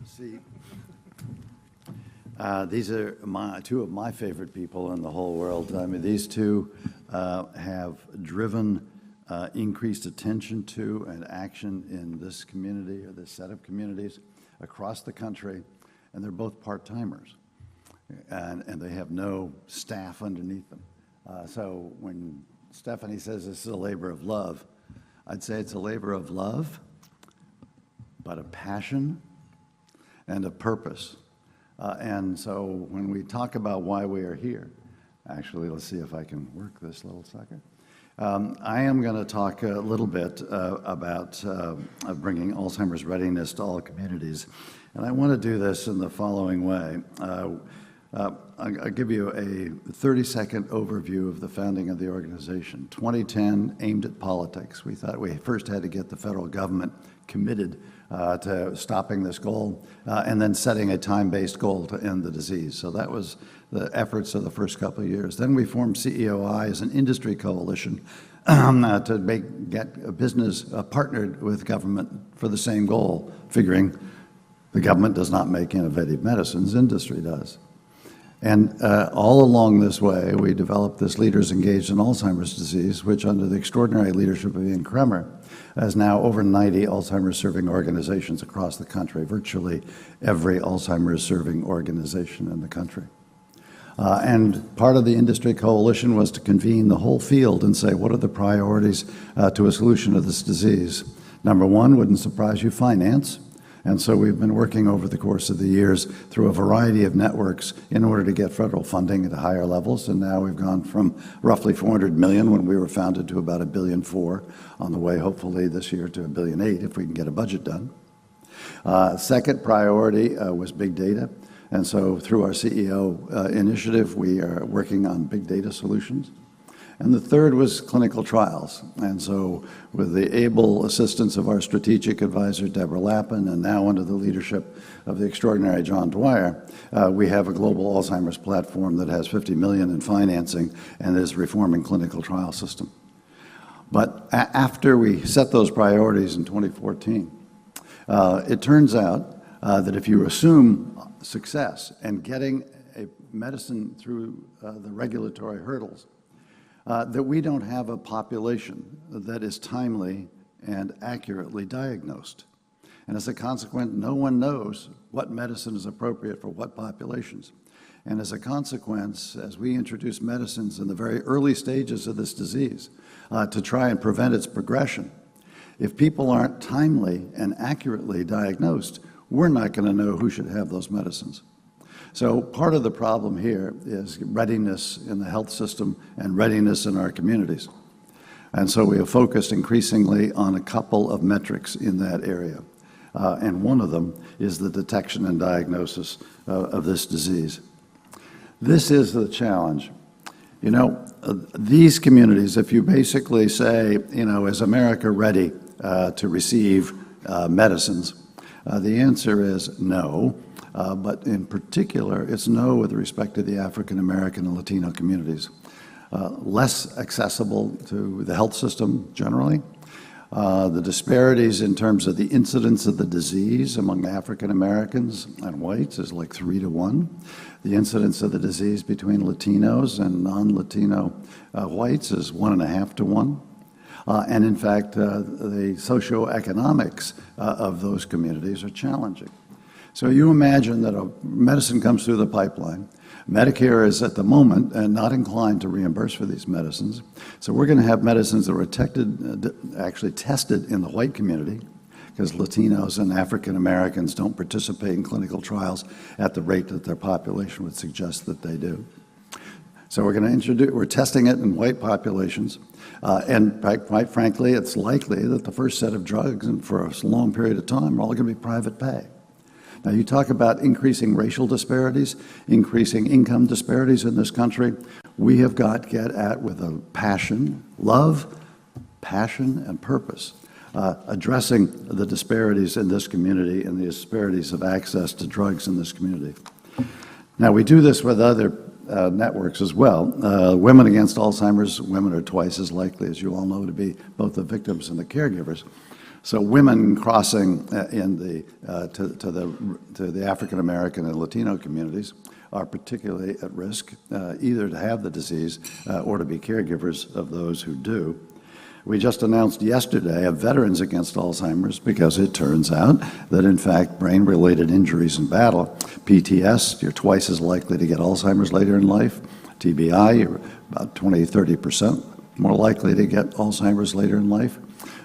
See, these are two of my favorite people in the whole world. I mean, these two have driven increased attention to and action in this community or this set of communities across the country, and they're both part-timers, and they have no staff underneath them. So when Stephanie says this is a labor of love, I'd say it's a labor of love, but a passion and a purpose. And so when we talk about why we are here, actually, let's see if I can work this little sucker. I am going to talk a little bit about bringing Alzheimer's readiness to all communities. And I want to do this in the following way. I'll give you a 30-second overview of the founding of the organization. 2010, aimed at politics. We thought we first had to get the federal government committed to stopping this goal, and then setting a time-based goal to end the disease. So that was the efforts of the first couple of years. Then we formed CEOI as an industry coalition to get a business partnered with government for the same goal, figuring the government does not make innovative medicines, industry does. And all along this way, we developed this Leaders Engaged in Alzheimer's Disease, which under the extraordinary leadership of Ian Kremer, has now over 90 Alzheimer's serving organizations across the country, virtually every Alzheimer's serving organization in the country. And part of the industry coalition was to convene the whole field and say, what are the priorities to a solution of this disease? Number one, wouldn't surprise you, finance. And so we've been working over the course of the years through a variety of networks in order to get federal funding at higher levels. And now we've gone from roughly $400 million when we were founded to about $1.4 billion on the way, hopefully this year, to $1.8 billion if we can get a budget done. Second priority was big data. And so through our CEO initiative, we are working on big data solutions. And the third was clinical trials. And so with the able assistance of our strategic advisor, Deborah Lappin, and now under the leadership of the extraordinary John Dwyer, we have a global Alzheimer's platform that has $50 million in financing and is reforming clinical trial system. But after we set those priorities in 2014, it turns out that if you assume success and getting a medicine through the regulatory hurdles, that we don't have a population that is timely and accurately diagnosed. And as a consequence, no one knows what medicine is appropriate for what populations. And as a consequence, as we introduce medicines in the very early stages of this disease to try and prevent its progression, if people aren't timely and accurately diagnosed, we're not going to know who should have those medicines. So part of the problem here is readiness in the health system and readiness in our communities. And so we have focused increasingly on a couple of metrics in that area. And one of them is the detection and diagnosis of this disease. This is the challenge. You know, these communities, if you basically say, you know, is America ready to receive medicines? The answer is no. But in particular, it's no with respect to the African American and Latino communities. Less accessible to the health system generally. The disparities in terms of the incidence of the disease among African Americans and whites is like 3 to 1. The incidence of the disease between Latinos and non-Latino whites is 1.5 to 1. And in fact, the socioeconomics of those communities are challenging. So you imagine that a medicine comes through the pipeline. Medicare is at the moment not inclined to reimburse for these medicines. So we're going to have medicines that were actually tested in the white community, because Latinos and African Americans don't participate in clinical trials at the rate that their population would suggest that they do. So we're testing it in white populations. And quite frankly, it's likely that the first set of drugs, and for a long period of time, are all going to be private pay. Now, you talk about increasing racial disparities, increasing income disparities in this country. We have got to get at with a passion, love, passion, and purpose, addressing the disparities in this community and the disparities of access to drugs in this community. Now, we do this with other networks as well. Women Against Alzheimer's, women are twice as likely, as you all know, to be both the victims and the caregivers. So women crossing to the African American and Latino communities are particularly at risk, either to have the disease or to be caregivers of those who do. We just announced yesterday of Veterans Against Alzheimer's, because it turns out that, in fact, brain-related injuries in battle, PTS, you're twice as likely to get Alzheimer's later in life. TBI, you're about 20, 30% more likely to get Alzheimer's later in life.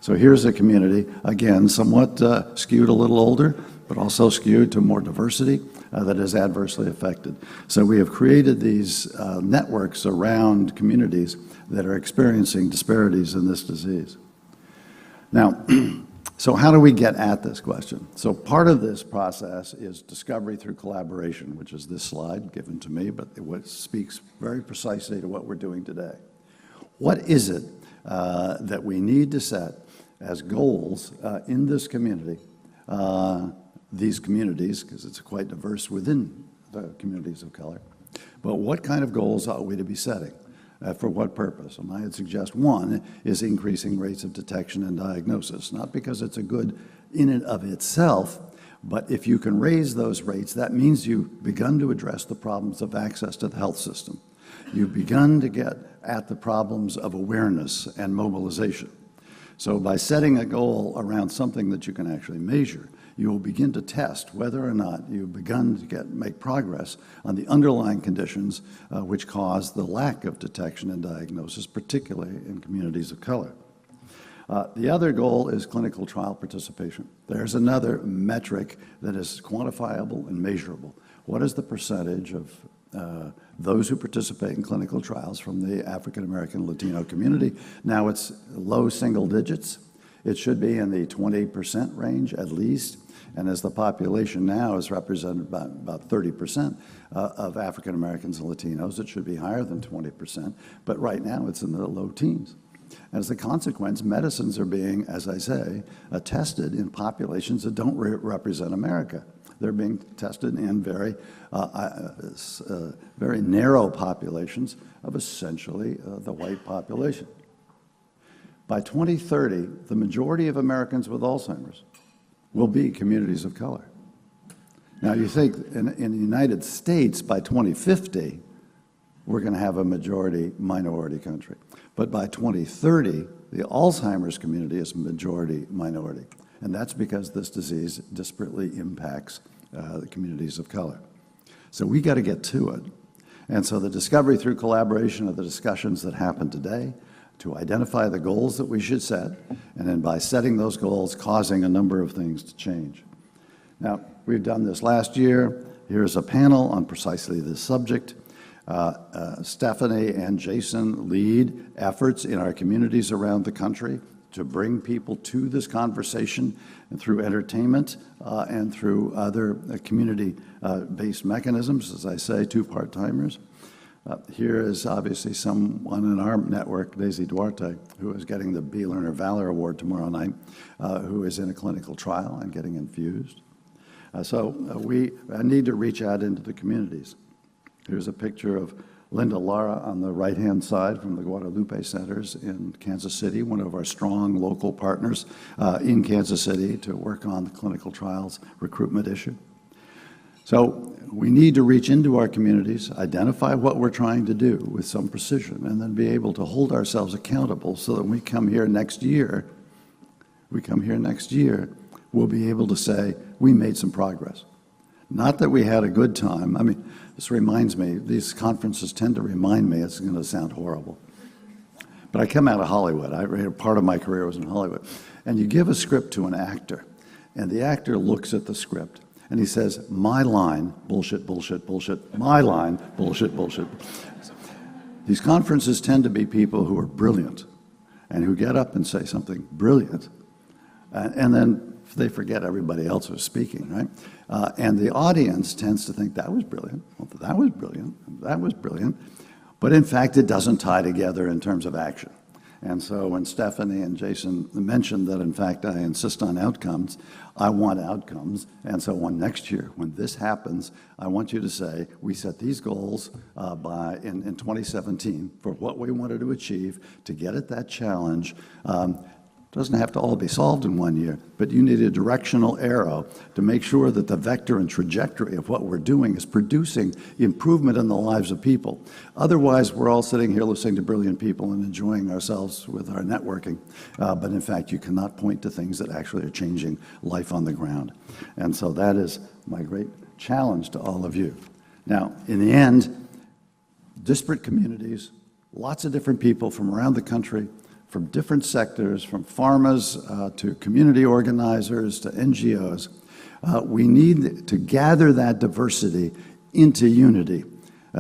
So here's a community, again, somewhat skewed a little older, but also skewed to more diversity that is adversely affected. So we have created these networks around communities that are experiencing disparities in this disease. Now, so how do we get at this question? So part of this process is discovery through collaboration, which is this slide given to me, but it speaks very precisely to what we're doing today. What is it that we need to set as goals in this community, these communities, because it's quite diverse within the communities of color, but what kind of goals are we to be setting? For what purpose? And I'd suggest one is increasing rates of detection and diagnosis, not because it's a good in and of itself, but if you can raise those rates, that means you've begun to address the problems of access to the health system. You've begun to get at the problems of awareness and mobilization. So by setting a goal around something that you can actually measure, you will begin to test whether or not you've begun to make progress on the underlying conditions which cause the lack of detection and diagnosis, particularly in communities of color. The other goal is clinical trial participation. There's another metric that is quantifiable and measurable. What is the percentage of those who participate in clinical trials from the African American Latino community? Now it's low single digits. It should be in the 20% range at least. And as the population now is represented by about 30% of African Americans and Latinos, it should be higher than 20%. But right now it's in the low teens. As a consequence, medicines are being, as I say, tested in populations that don't represent America. They're being tested in very narrow populations of essentially the white population. By 2030, the majority of Americans with Alzheimer's will be communities of color. Now, you think in the United States, by 2050, we're going to have a majority-minority country. But by 2030, the Alzheimer's community is majority-minority. And that's because this disease disparately impacts the communities of color. So we got to get to it. And so the discovery through collaboration of the discussions that happen today, to identify the goals that we should set, and then by setting those goals, causing a number of things to change. Now, we've done this last year. Here's a panel on precisely this subject. Stephanie and Jason lead efforts in our communities around the country to bring people to this conversation and through entertainment and through other community-based mechanisms, as I say, two part-timers. Here is obviously someone in our network, Daisy Duarte, who is getting the Be Learner Valor Award tomorrow night, who is in a clinical trial and getting infused. So we need to reach out into the communities. Here's a picture of Linda Lara on the right-hand side from the Guadalupe Centers in Kansas City, one of our strong local partners in Kansas City to work on the clinical trials recruitment issue. So we need to reach into our communities, identify what we're trying to do with some precision, and then be able to hold ourselves accountable so that when we come here next year, we'll be able to say, we made some progress. Not that we had a good time. I mean, this reminds me, these conferences tend to remind me, it's going to sound horrible. But I come out of Hollywood. Part of my career was in Hollywood. And you give a script to an actor, and the actor looks at the script, and he says, my line, bullshit, bullshit, bullshit, my line, bullshit, bullshit. These conferences tend to be people who are brilliant and who get up and say something brilliant, and then they forget everybody else who's speaking, right? And the audience tends to think that was brilliant, well, that was brilliant, that was brilliant, but in fact it doesn't tie together in terms of action. And so when Stephanie and Jason mentioned that, in fact, I insist on outcomes, I want outcomes. And so next year, when this happens, I want you to say, we set these goals in 2017 for what we wanted to achieve to get at that challenge. Doesn't have to all be solved in 1 year, but you need a directional arrow to make sure that the vector and trajectory of what we're doing is producing improvement in the lives of people. Otherwise, we're all sitting here listening to brilliant people and enjoying ourselves with our networking. But in fact, you cannot point to things that actually are changing life on the ground. And so that is my great challenge to all of you. Now, in the end, disparate communities, lots of different people from around the country, from different sectors, from farmers to community organizers to NGOs. We need to gather that diversity into unity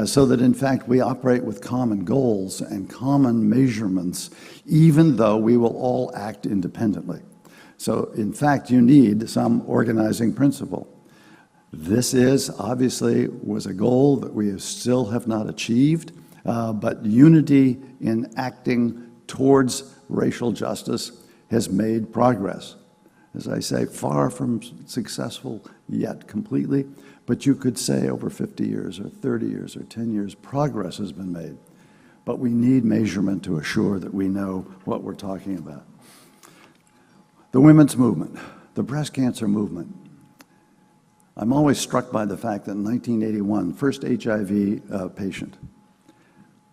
so that, in fact, we operate with common goals and common measurements, even though we will all act independently. So, in fact, you need some organizing principle. This obviously was a goal that we still have not achieved, but unity in acting towards racial justice has made progress. As I say, far from successful yet completely, but you could say over 50 years or 30 years or 10 years, progress has been made. But we need measurement to assure that we know what we're talking about. The women's movement, the breast cancer movement. I'm always struck by the fact that in 1981, first HIV patient,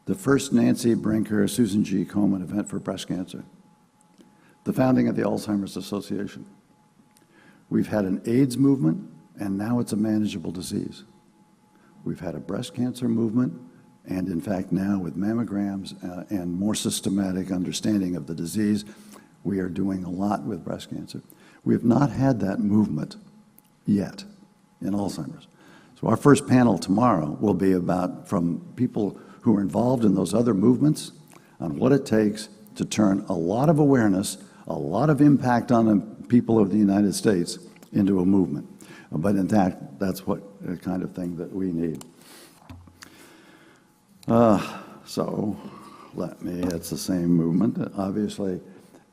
the first Nancy Brinker, Susan G. Komen event for breast cancer, the founding of the Alzheimer's Association. We've had an AIDS movement, and now it's a manageable disease. We've had a breast cancer movement, and in fact now with mammograms and more systematic understanding of the disease, we are doing a lot with breast cancer. We have not had that movement yet in Alzheimer's. So our first panel tomorrow will be about, from people who are involved in those other movements, on what it takes to turn a lot of awareness, a lot of impact on the people of the United States into a movement. But in fact, that's what the kind of thing that we need. So let me, it's the same movement. Obviously,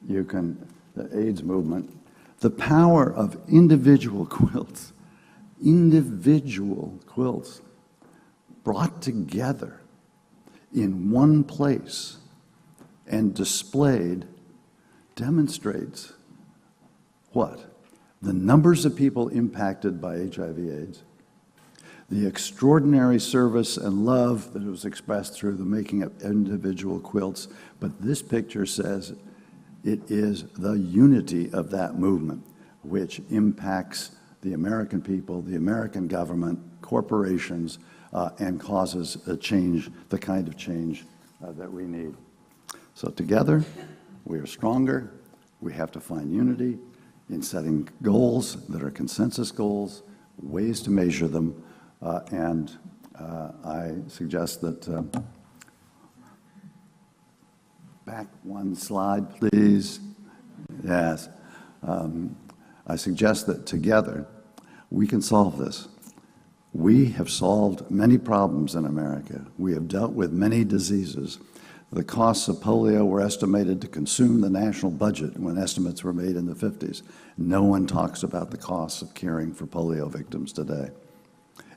you can, the AIDS movement, the power of individual quilts brought together in one place and displayed demonstrates what? The numbers of people impacted by HIV/AIDS, the extraordinary service and love that was expressed through the making of individual quilts, but this picture says it is the unity of that movement which impacts the American people, the American government, corporations, and causes a change, the kind of change that we need. So together, we are stronger. We have to find unity in setting goals that are consensus goals, ways to measure them, and I suggest that, back one slide, please. Yes. I suggest that together we can solve this. We have solved many problems in America. We have dealt with many diseases. The costs of polio were estimated to consume the national budget when estimates were made in the 50s. No one talks about the costs of caring for polio victims today.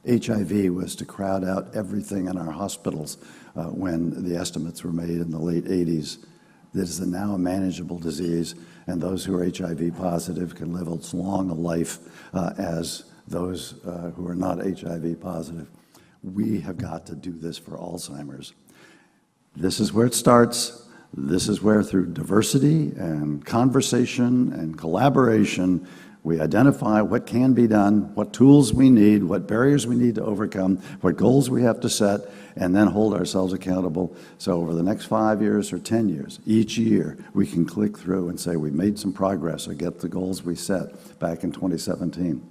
HIV was to crowd out everything in our hospitals when the estimates were made in the late 80s. This is now a manageable disease, and those who are HIV positive can live as long a life as those who are not HIV positive. We have got to do this for Alzheimer's. This is where it starts. This is where, through diversity and conversation and collaboration, we identify what can be done, what tools we need, what barriers we need to overcome, what goals we have to set, and then hold ourselves accountable. So over the next 5 years or 10 years, each year, we can click through and say we made some progress or get the goals we set back in 2017.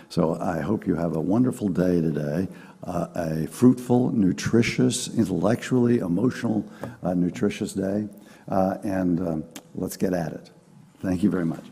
So I hope you have a wonderful day today, a fruitful, nutritious, intellectually, emotional, nutritious day, and let's get at it. Thank you very much.